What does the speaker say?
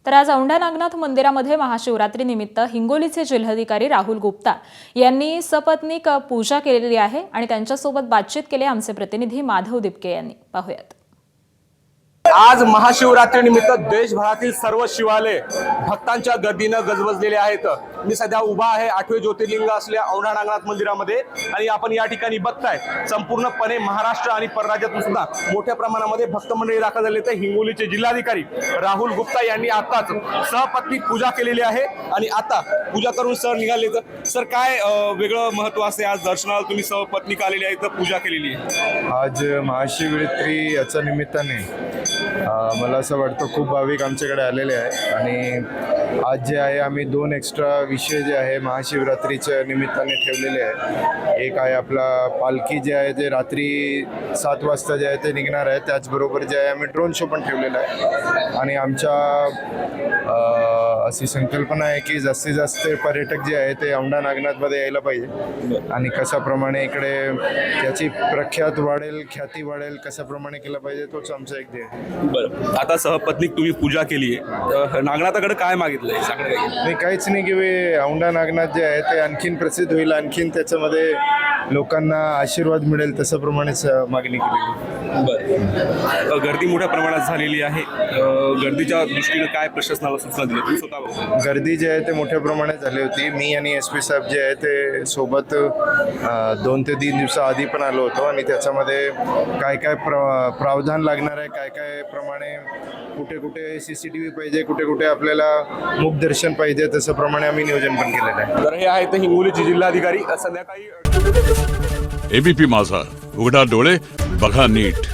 तर आज औंढा नागनाथ मंदिरामध्ये महाशिवरात्री निमित्त हिंगोलीचे जिल्हाधिकारी राहुल गुप्ता यांनी सपत्नीक पूजा केलेली आहे आणि त्यांच्यासोबत बातचीत केली आमचे प्रतिनिधी माधव दिपके यांनी। पाहूयात। आज महाशिवरात्रीनिमित्त देशभरातील सर्व शिवालय भक्तांच्या गर्दीनं गजबजलेले आहेत। मी सध्या उभा आहे 8वे ज्योतिर्लिंग असलेल्या औंढा नागनाथ मंदिरामध्ये आणि आपण या ठिकाणी बघताय संपूर्णपणे महाराष्ट्र आणि परराज्यातून सुद्धा मोठ्या प्रमाणामध्ये भक्त मंडळी दाखल झाले। तर हिंगोलीचे जिल्हाधिकारी राहुल गुप्ता यांनी आताच सहपत्नी पूजा केलेली आहे आणि आता पूजा करून सर निघाले। तर सर काय वेगळं महत्त्व असते आज दर्शनाला तुम्ही सहपत्नी आलेली आहे तर पूजा केलेली आहे? आज महाशिवरात्री याच्या निमित्ताने मला असं वाटतं खूप भाविक आमच्याकडे आलेले आहे आणि आज जे आहे आम्ही 2 एक्स्ट्रा विषय जे आहे महाशिवरात्रीच्या निमित्ताने ठेवलेले आहे। एक आहे आपला पालखी जे आहे ते रात्री 7 वाजता जे आहे ते निघणार आहे, त्याचबरोबर जे आहे आम्ही ड्रोन शो पण ठेवलेला आहे आणि आमच्या अशी संकल्पना आहे की जास्तीत जास्त पर्यटक जे आहे ते औंढा नागनाथमध्ये यायला पाहिजे आणि कशाप्रमाणे इकडे त्याची प्रख्यात वाढेल, ख्याती वाढेल, कशाप्रमाणे केलं पाहिजे तोच आमचा एक ध्येय आहे। बरं, आता सहपत्नी तुम्ही पूजा केली आहे, नागनाथाकडे काय मागितलंय सांगा? नाही, काहीच नाही की औंढा नागनाथ जे आहे ते आणखीन प्रसिद्ध होईल, आणखीन त्याच्यामध्ये लोकांना आशीर्वाद मिळेल तशाप्रमाणेच मागणी केलेली। बरं, गर्दी मोठ्या प्रमाणात झालेली आहे, गर्दीच्या दृष्टीने काय प्रशासनाला सूचना दिल्या तुम्ही स्वतः? गर्दी जी आहे ते मोठ्या प्रमाणात झाली होती। मी आणि SP साहेब जे आहे ते सोबत 2 ते 3 दिवसाआधी पण आलो होतो आणि त्याच्यामध्ये काय काय प्रावधान लागणार आहे, काय काय प्रमाणे कुठे कुठे CCTV पाहिजे, कुठे कुठे आपल्याला मुखदर्शन पाहिजे, तशाप्रमाणे आम्ही नियोजन पण केलेलं आहे। तर हे आहेत हिंगोलीचे जिल्हाधिकारी। संध्याकाळी ABP माझा, उघडा डोळे बघा नीट।